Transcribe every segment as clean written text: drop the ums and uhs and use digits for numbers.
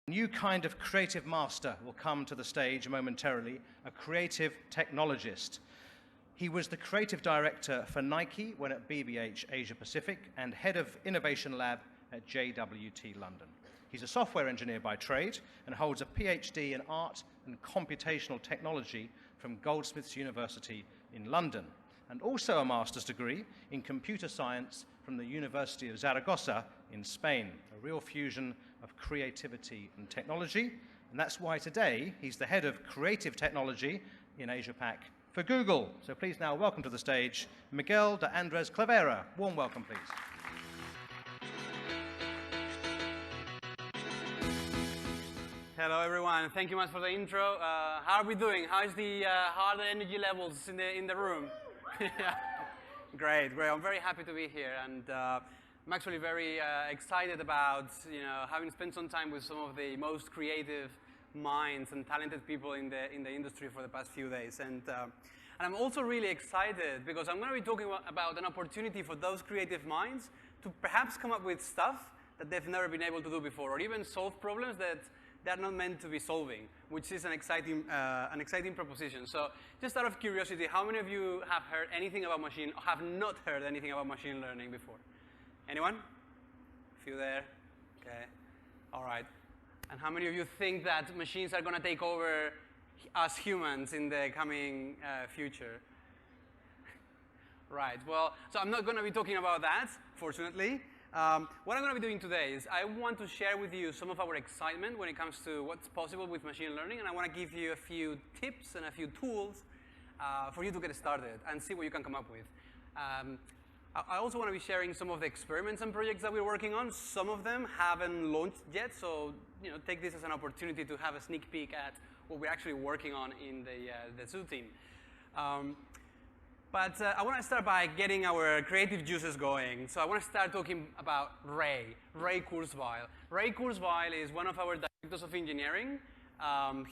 A new kind of creative master will come to the stage momentarily, a creative technologist. He was the creative director for Nike when at BBH Asia Pacific and head of Innovation Lab at JWT London. He's a software engineer by trade and holds a PhD in art and computational technology from Goldsmiths University in London, and also a master's degree in computer science from the University of Zaragoza in Spain, a real fusion of creativity and technology. And that's why today he's the head of creative technology in Asia-Pac for Google. So please now welcome to the stage Miguel de Andrés-Clavera. Warm welcome, please. Hello, everyone. Thank you much for the intro. How are we doing? How is the heart energy levels in the room? Great. I'm very happy to be here, and I'm actually very excited about having spent some time with some of the most creative minds and talented people in the industry for the past few days. And I'm also really excited because I'm going to be talking about an opportunity for those creative minds to perhaps come up with stuff that they've never been able to do before, or even solve problems that they're not meant to be solving, which is an exciting proposition. So just out of curiosity, how many of you have heard anything about have not heard anything about machine learning before? Anyone? A few there? Okay. All right. And how many of you think that machines are going to take over us humans in the coming future? Right. Well, so I'm not going to be talking about that, fortunately. What I'm going to be doing today is I want to share with you some of our excitement when it comes to what's possible with machine learning, and I want to give you a few tips and a few tools for you to get started and see what you can come up with. I also want to be sharing some of the experiments and projects that we're working on. Some of them haven't launched yet, so take this as an opportunity to have a sneak peek at what we're actually working on in the Zoo team. But I want to start by getting our creative juices going. So I want to start talking about Ray Kurzweil. Ray Kurzweil is one of our directors of engineering.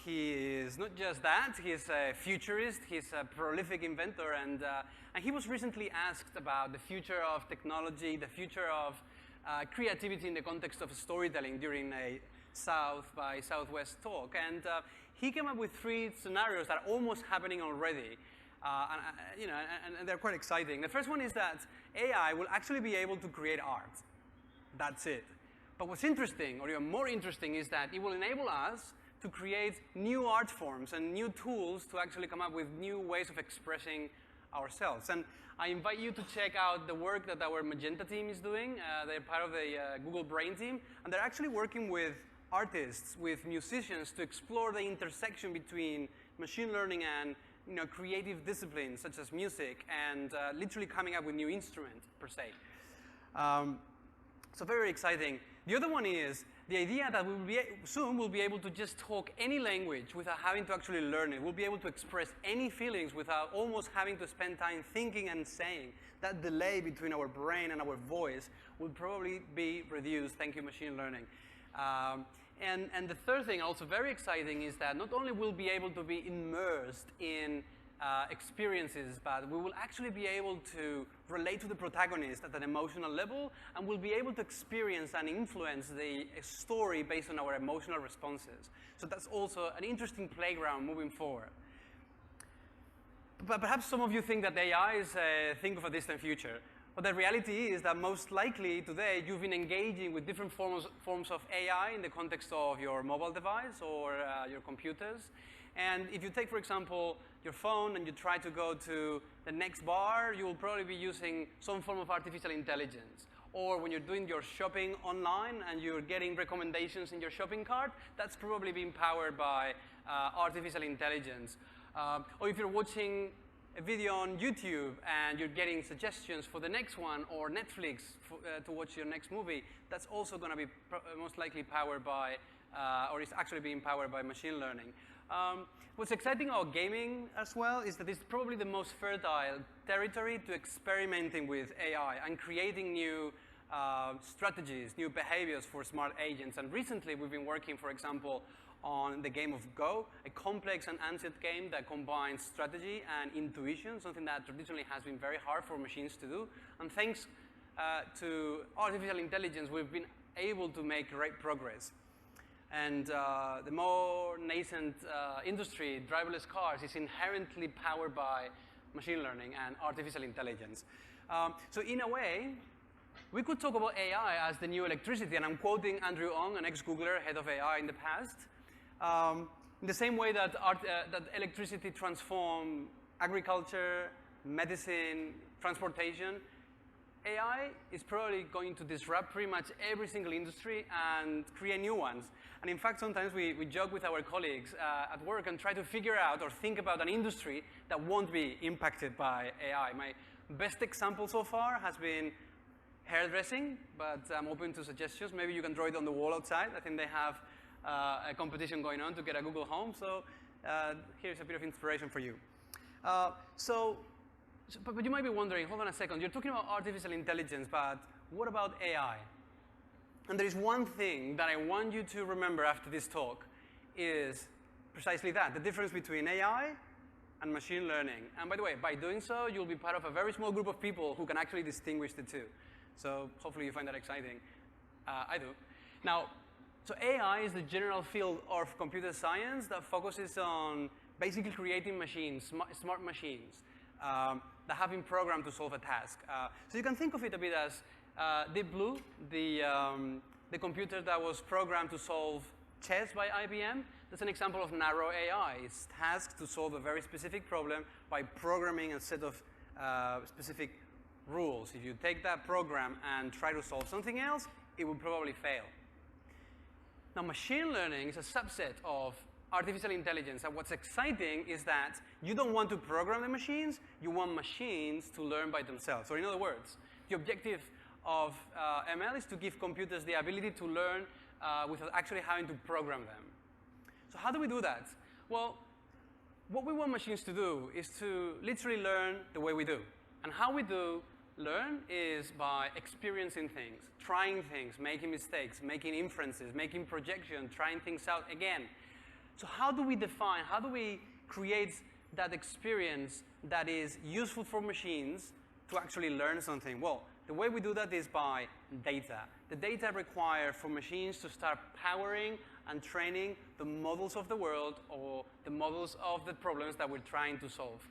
He is not just that, he's a futurist, he's a prolific inventor, and he was recently asked about the future of technology, the future of creativity in the context of storytelling during a South by Southwest talk. And he came up with 3 scenarios that are almost happening already. And they're quite exciting. The first one is that AI will actually be able to create art. That's it. But what's interesting, or even more interesting, is that it will enable us to create new art forms and new tools to actually come up with new ways of expressing ourselves. And I invite you to check out the work that our Magenta team is doing. They're part of the Google Brain team, and they're actually working with artists, with musicians, to explore the intersection between machine learning and creative disciplines such as music, and literally coming up with new instruments per se. So very exciting. The other one is the idea that soon we'll be able to just talk any language without having to actually learn it. We'll be able to express any feelings without almost having to spend time thinking and saying. That delay between our brain and our voice will probably be reduced, thank you, machine learning. And the third thing, also very exciting, is that not only will we be able to be immersed in experiences, but we will actually be able to relate to the protagonist at an emotional level, and we'll be able to experience and influence the story based on our emotional responses. So that's also an interesting playground moving forward. But perhaps some of you think that AI is a thing of a distant future. But the reality is that most likely today you've been engaging with different forms of AI in the context of your mobile device or your computers. And if you take, for example, your phone and you try to go to the next bar, you will probably be using some form of artificial intelligence. Or when you're doing your shopping online and you're getting recommendations in your shopping cart, that's probably being powered by artificial intelligence. Or if you're watching a video on YouTube and you're getting suggestions for the next one, or Netflix to watch your next movie, that's also going to be most likely powered by, or is actually being powered by machine learning. What's exciting about gaming as well is that it's probably the most fertile territory to experimenting with AI and creating new strategies, new behaviors for smart agents. And recently we've been working, for example, on the game of Go, a complex and ancient game that combines strategy and intuition, something that traditionally has been very hard for machines to do. And thanks to artificial intelligence, we've been able to make great progress. And the more nascent industry, driverless cars, is inherently powered by machine learning and artificial intelligence. So in a way, we could talk about AI as the new electricity, and I'm quoting Andrew Ng, an ex-Googler, head of AI in the past. In the same way that electricity transformed agriculture, medicine, transportation, AI is probably going to disrupt pretty much every single industry and create new ones. And in fact, sometimes we joke with our colleagues at work and try to figure out or think about an industry that won't be impacted by AI. My best example so far has been hairdressing, but I'm open to suggestions. Maybe you can draw it on the wall outside. I think they have a competition going on to get a Google Home. So here's a bit of inspiration for you. But you might be wondering, hold on a second, you're talking about artificial intelligence, but what about AI? And there is one thing that I want you to remember after this talk is precisely that, the difference between AI and machine learning. And by the way, by doing so, you'll be part of a very small group of people who can actually distinguish the two. So hopefully you find that exciting. I do. Now, so AI is the general field of computer science that focuses on basically creating machines, smart machines, that have been programmed to solve a task. So you can think of it a bit as Deep Blue, the computer that was programmed to solve chess by IBM. That's an example of narrow AI. It's tasked to solve a very specific problem by programming a set of specific rules. If you take that program and try to solve something else, it will probably fail. Now, machine learning is a subset of artificial intelligence, and what's exciting is that you don't want to program the machines, you want machines to learn by themselves. Or in other words, the objective of ML is to give computers the ability to learn without actually having to program them. So how do we do that? Well, what we want machines to do is to literally learn the way we do. And how we do learn is by experiencing things, trying things, making mistakes, making inferences, making projections, trying things out again. So how do we define, how do we create that experience that is useful for machines to actually learn something? Well, the way we do that is by data. The data required for machines to start powering and training the models of the world or the models of the problems that we're trying to solve.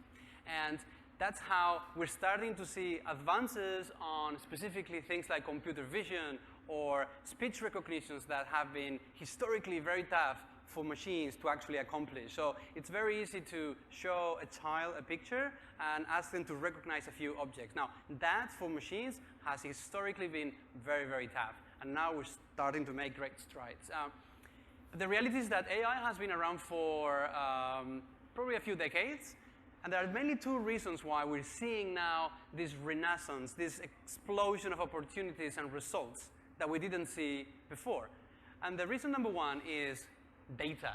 And that's how we're starting to see advances on specifically things like computer vision or speech recognitions that have been historically very tough for machines to actually accomplish. So it's very easy to show a child a picture and ask them to recognize a few objects. Now, that for machines has historically been very, very tough. And now we're starting to make great strides. The reality is that AI has been around for probably a few decades. And there are mainly two reasons why we're seeing now this renaissance, this explosion of opportunities and results that we didn't see before. And the reason number one is data.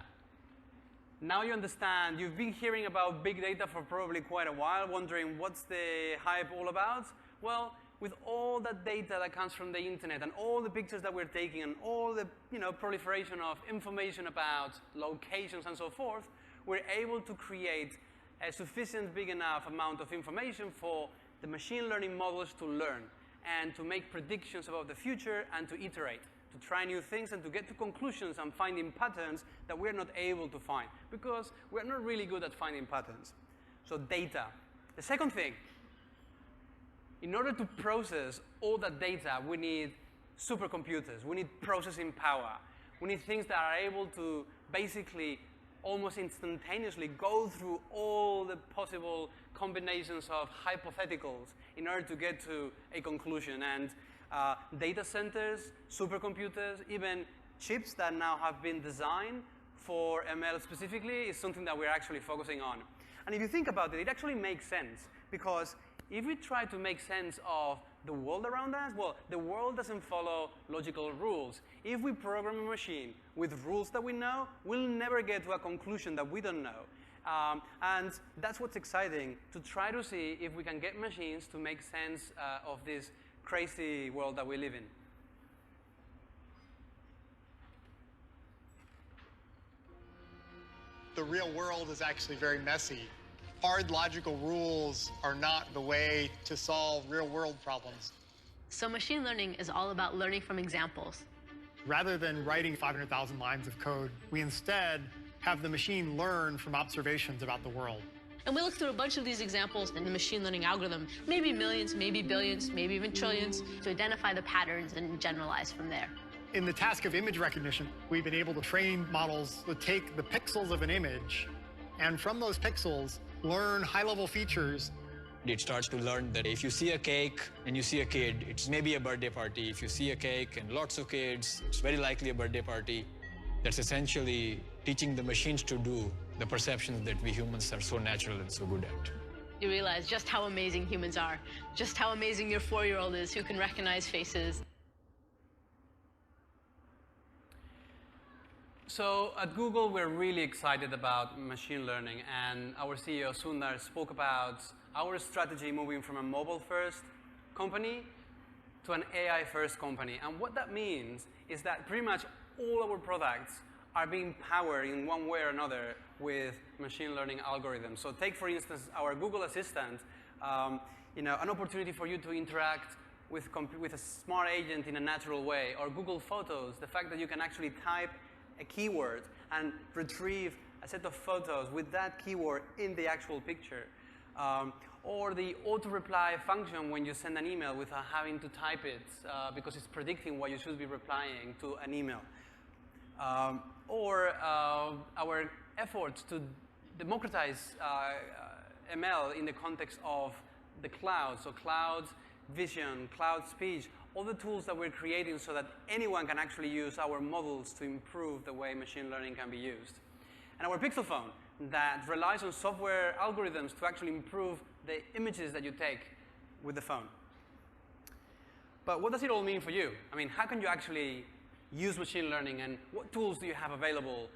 Now you understand, you've been hearing about big data for probably quite a while, wondering what's the hype all about? Well, with all that data that comes from the internet and all the pictures that we're taking and all the proliferation of information about locations and so forth, we're able to create a sufficient big enough amount of information for the machine learning models to learn and to make predictions about the future and to iterate, to try new things and to get to conclusions and finding patterns that we're not able to find because we're not really good at finding patterns. So data. The second thing, in order to process all that data, we need supercomputers. We need processing power. We need things that are able to basically almost instantaneously go through all the possible combinations of hypotheticals in order to get to a conclusion. And data centers, supercomputers, even chips that now have been designed for ML specifically is something that we're actually focusing on. And if you think about it, it actually makes sense because if we try to make sense of the world around us, well, the world doesn't follow logical rules. If we program a machine with rules that we know, we'll never get to a conclusion that we don't know. And that's what's exciting, to try to see if we can get machines to make sense of this crazy world that we live in. The real world is actually very messy. Hard logical rules are not the way to solve real-world problems. So machine learning is all about learning from examples. Rather than writing 500,000 lines of code, we instead have the machine learn from observations about the world. And we looked through a bunch of these examples in the machine learning algorithm, maybe millions, maybe billions, maybe even trillions, to identify the patterns and generalize from there. In the task of image recognition, we've been able to train models to take the pixels of an image and from those pixels, learn high-level features. It starts to learn that if you see a cake and you see a kid, it's maybe a birthday party. If you see a cake and lots of kids, it's very likely a birthday party. That's essentially teaching the machines to do the perceptions that we humans are so natural and so good at. You realize just how amazing humans are, just how amazing your 4-year-old is who can recognize faces. So at Google, we're really excited about machine learning, and our CEO, Sundar, spoke about our strategy moving from a mobile-first company to an AI-first company. And what that means is that pretty much all our products are being powered in one way or another with machine learning algorithms. So take, for instance, our Google Assistant, an opportunity for you to interact with a smart agent in a natural way, or Google Photos, the fact that you can actually type a keyword and retrieve a set of photos with that keyword in the actual picture. Or the auto-reply function when you send an email without having to type it because it's predicting what you should be replying to an email. Or our efforts to democratize ML in the context of the cloud. So cloud vision, cloud speech, all the tools that we're creating so that anyone can actually use our models to improve the way machine learning can be used. And our Pixel phone that relies on software algorithms to actually improve the images that you take with the phone. But what does it all mean for you? I mean, how can you actually use machine learning, and what tools do you have available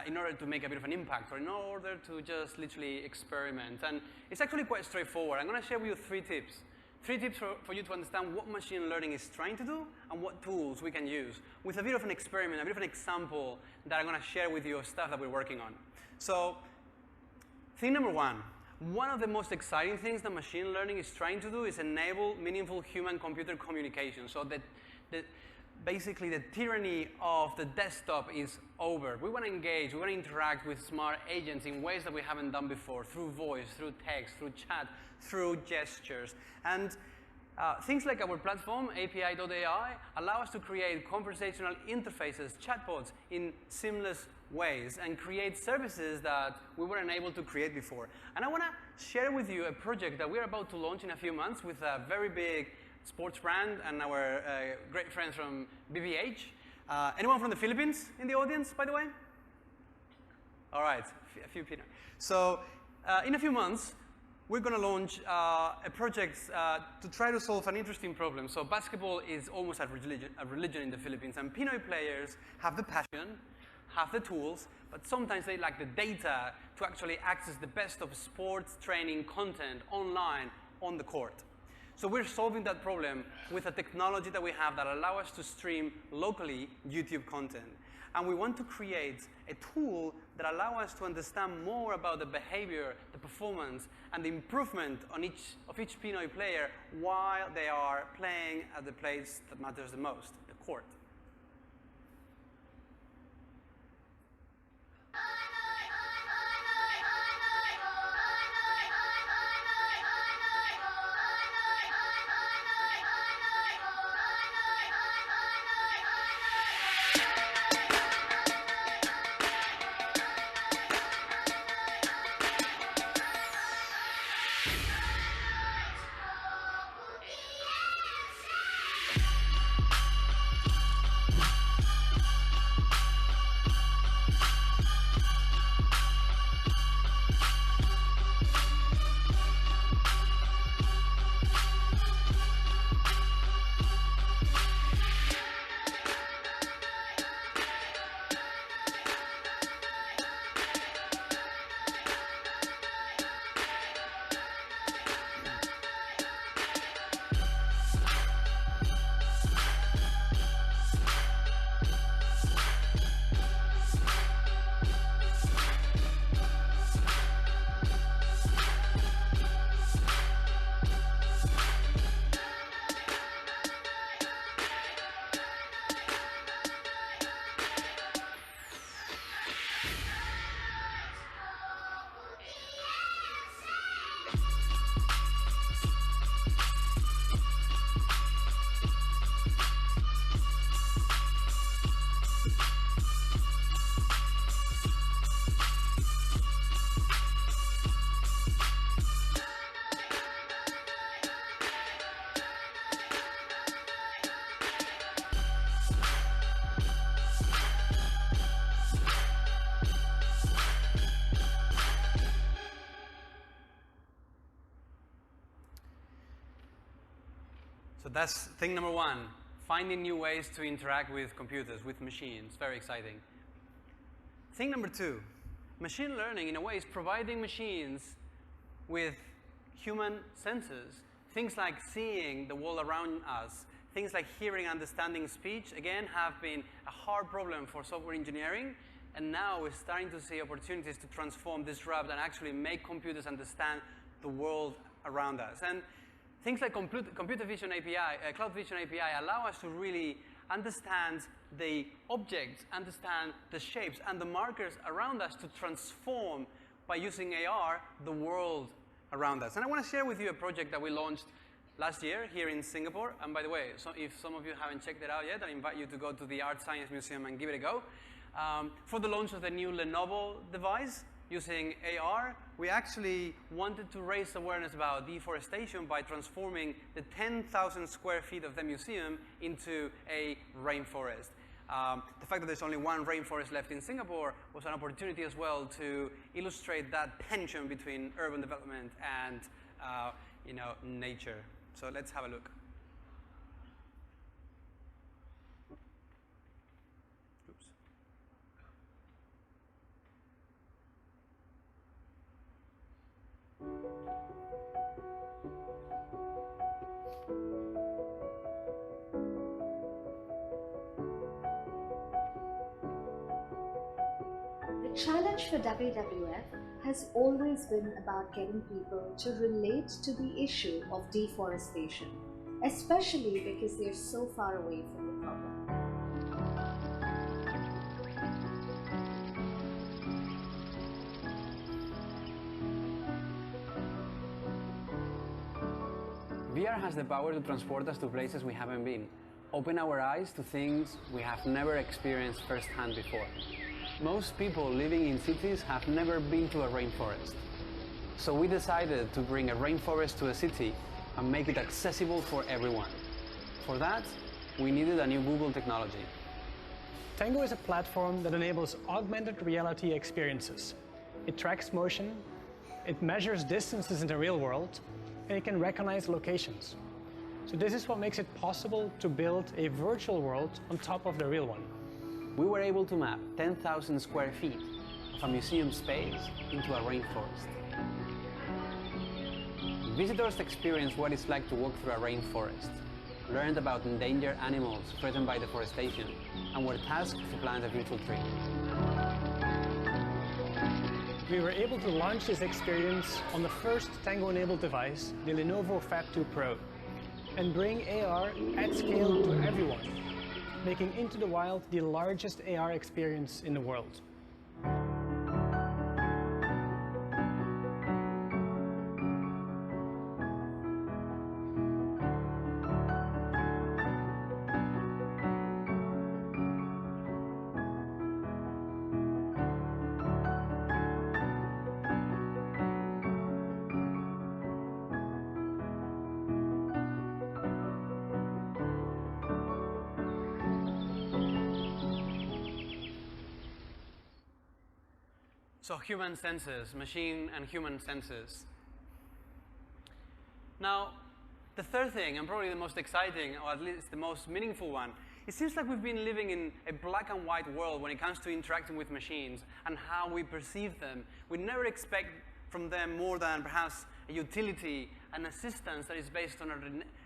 in order to make a bit of an impact, or in order to just literally experiment? And it's actually quite straightforward. I'm going to share with you 3 tips. 3 tips for you to understand what machine learning is trying to do and what tools we can use, with a bit of an experiment, a bit of an example that I'm going to share with you of stuff that we're working on. So, thing number 1. One of the most exciting things that machine learning is trying to do is enable meaningful human-computer communication. So that basically the tyranny of the desktop is over. We want to engage, we want to interact with smart agents in ways that we haven't done before, through voice, through text, through chat, through gestures. And things like our platform, API.ai, allow us to create conversational interfaces, chatbots, in seamless ways and create services that we weren't able to create before. And I want to share with you a project that we're about to launch in a few months with a very big sports brand and our great friends from BBH. Anyone from the Philippines in the audience, by the way? All right, a few people. So in a few months, we're going to launch a project to try to solve an interesting problem. So basketball is almost a religion in the Philippines, and Pinoy players have the passion, have the tools, but sometimes they lack the data to actually access the best of sports training content online on the court. So we're solving that problem with a technology that we have that allows us to stream locally YouTube content. And we want to create a tool that allows us to understand more about the behavior, the performance, and the improvement of each Pinoy player while they are playing at the place that matters the most, the court. that's thing number one, finding new ways to interact with computers, with machines. Very exciting. Thing number two, machine learning, in a way, is providing machines with human senses. Things like seeing the world around us, things like hearing, understanding speech, again, have been a hard problem for software engineering. And now we're starting to see opportunities to transform, disrupt, and actually make computers understand the world around us. And things like computer vision API, cloud vision API allow us to really understand the objects, understand the shapes and the markers around us to transform, by using AR, the world around us. And I want to share with you a project that we launched last year here in Singapore. And by the way, so if some of you haven't checked it out yet, I invite you to go to the Art Science Museum and give it a go. For the launch of the new Lenovo device using AR, we actually wanted to raise awareness about deforestation by transforming the 10,000 square feet of the museum into a rainforest. The fact that there's only one rainforest left in Singapore was an opportunity as well to illustrate that tension between urban development and nature. So let's have a look. The challenge for WWF has always been about getting people to relate to the issue of deforestation, especially because they're so far away from the problem. VR has the power to transport us to places we haven't been, open our eyes to things we have never experienced firsthand before. Most people living in cities have never been to a rainforest. So we decided to bring a rainforest to a city and make it accessible for everyone. For that, we needed a new Google technology. Tango is a platform that enables augmented reality experiences. It tracks motion, it measures distances in the real world, and it can recognize locations. So this is what makes it possible to build a virtual world on top of the real one. We were able to map 10,000 square feet of a museum space into a rainforest. Visitors experienced what it's like to walk through a rainforest, learned about endangered animals threatened by deforestation, and were tasked to plant a virtual tree. We were able to launch this experience on the first Tango-enabled device, the Lenovo Fab 2 Pro, and bring AR at scale to everyone, making Into the Wild the largest AR experience in the world. So human senses, machine and human senses. Now, the third thing, and probably the most exciting, or at least the most meaningful one, it seems like we've been living in a black and white world when it comes to interacting with machines and how we perceive them. We never expect from them more than perhaps a utility, an assistance that is based on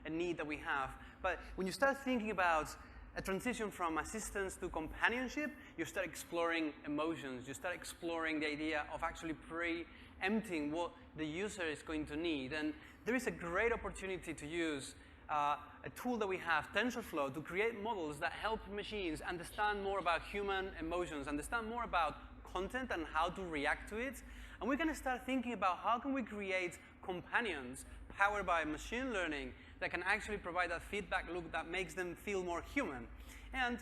a need that we have. But when you start thinking about a transition from assistance to companionship, you start exploring emotions. You start exploring the idea of actually preempting what the user is going to need. And there is a great opportunity to use a tool that we have, TensorFlow, to create models that help machines understand more about human emotions, understand more about content and how to react to it. And we're going to start thinking about how can we create companions powered by machine learning that can actually provide that feedback loop that makes them feel more human. And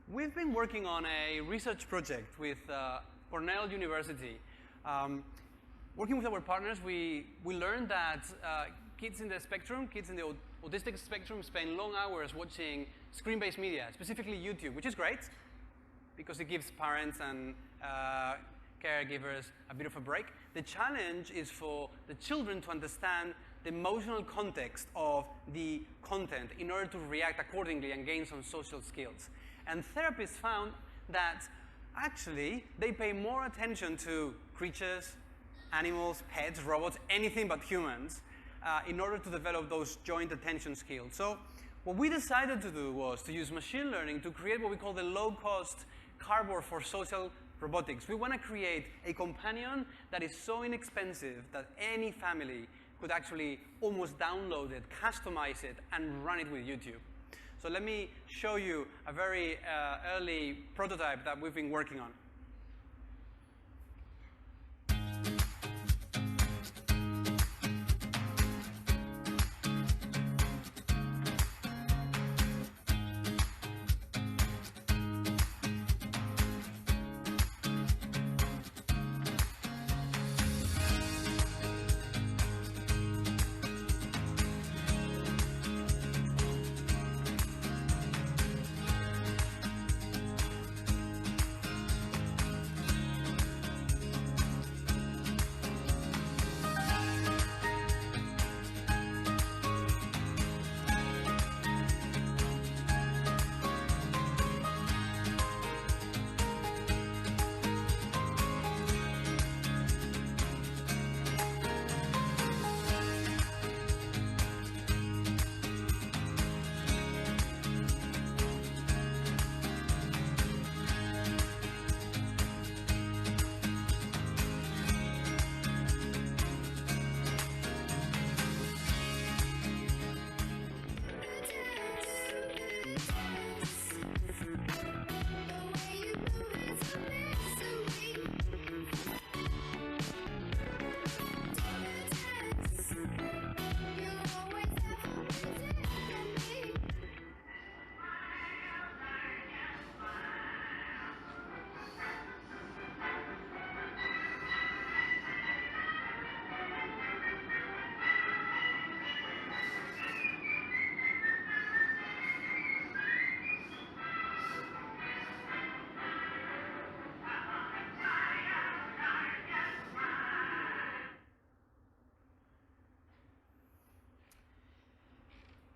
we've been working on a research project with Cornell University. Working with our partners, we learned that kids in the spectrum, kids in the autistic spectrum, spend long hours watching screen-based media, specifically YouTube, which is great because it gives parents and caregivers a bit of a break. The challenge is for the children to understand the emotional context of the content in order to react accordingly and gain some social skills. And therapists found that actually they pay more attention to creatures, animals, pets, robots, anything but humans, in order to develop those joint attention skills. So what we decided to do was to use machine learning to create what we call the low-cost cardboard for social robotics. We want to create a companion that is so inexpensive that any family could actually almost download it, customize it, and run it with YouTube. So let me show you a very early prototype that we've been working on.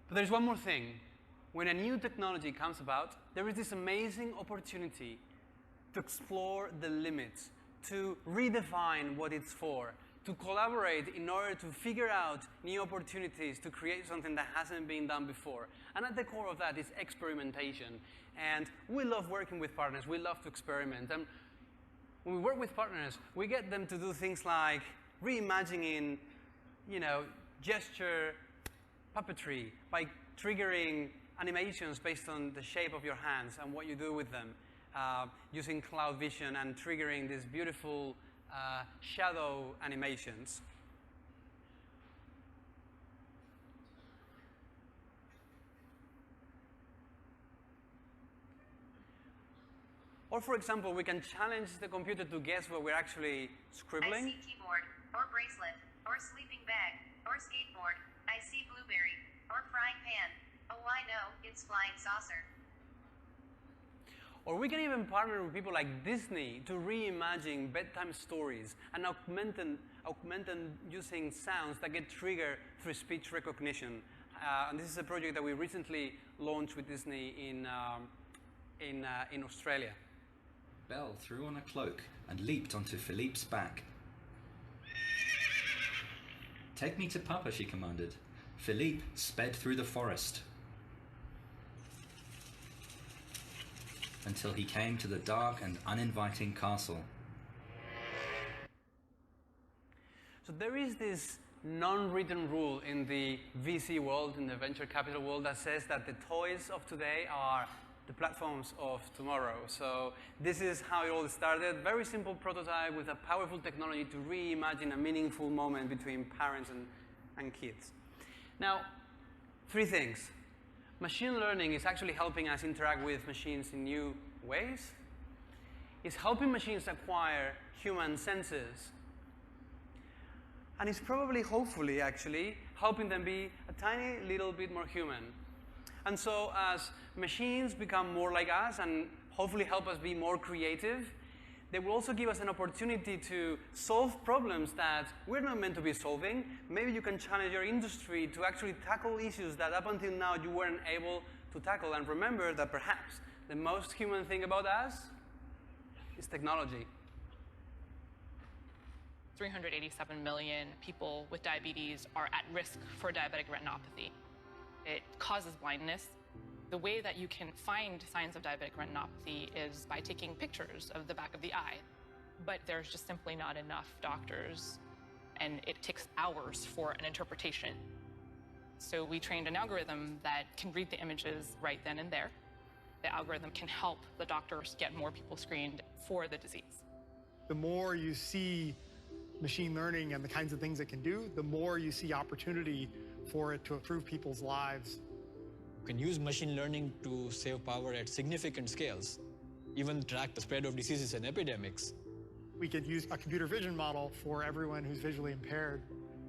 But there's one more thing. When a new technology comes about, there is this amazing opportunity to explore the limits, to redefine what it's for, to collaborate in order to figure out new opportunities to create something that hasn't been done before. And at the core of that is experimentation. And we love working with partners. We love to experiment. And when we work with partners, we get them to do things like reimagining, gesture puppetry by triggering animations based on the shape of your hands and what you do with them, using cloud vision and triggering these beautiful shadow animations. Or, for example, we can challenge the computer to guess what we're actually scribbling. I see keyboard, or bracelet, or sleeping bag, or skateboard. I see blueberry, or frying pan. Oh, I know, it's flying saucer. Or we can even partner with people like Disney to reimagine bedtime stories and augment them using sounds that get triggered through speech recognition. And this is a project that we recently launched with Disney in Australia. Belle threw on a cloak and leaped onto Philippe's back. "Take me to Papa," she commanded. Philippe sped through the forest until he came to the dark and uninviting castle. So there is this non-written rule in the VC world, in the venture capital world, that says that the toys of today are the platforms of tomorrow. So this is how it all started. Very simple prototype with a powerful technology to reimagine a meaningful moment between parents and kids. Now, 3 things. Machine learning is actually helping us interact with machines in new ways. It's helping machines acquire human senses. And it's probably, hopefully, actually, helping them be a tiny little bit more human. And so as machines become more like us and hopefully help us be more creative, they will also give us an opportunity to solve problems that we're not meant to be solving. Maybe you can challenge your industry to actually tackle issues that up until now you weren't able to tackle. And remember that perhaps the most human thing about us is technology. 387 million people with diabetes are at risk for diabetic retinopathy. It causes blindness. The way that you can find signs of diabetic retinopathy is by taking pictures of the back of the eye. But there's just simply not enough doctors, and it takes hours for an interpretation. So we trained an algorithm that can read the images right then and there. The algorithm can help the doctors get more people screened for the disease. The more you see machine learning and the kinds of things it can do, the more you see opportunity for it to improve people's lives. You can use machine learning to save power at significant scales, even track the spread of diseases and epidemics. We could use a computer vision model for everyone who's visually impaired.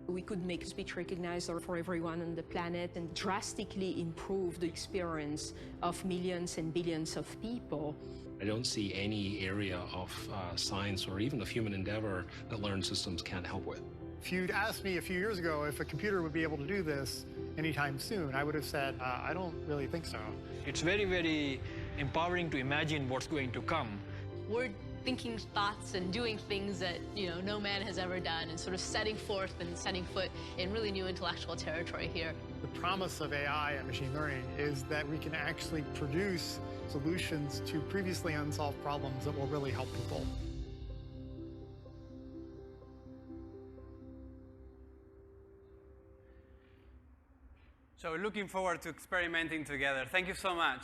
We could make speech recognizer for everyone on the planet and drastically improve the experience of millions and billions of people. I don't see any area of science or even of human endeavor that learned systems can't help with. If you'd asked me a few years ago if a computer would be able to do this anytime soon, I would have said, I don't really think so. It's very, very empowering to imagine what's going to come. We're thinking thoughts and doing things that, no man has ever done, and sort of setting forth and setting foot in really new intellectual territory here. The promise of AI and machine learning is that we can actually produce solutions to previously unsolved problems that will really help people. So looking forward to experimenting together. Thank you so much.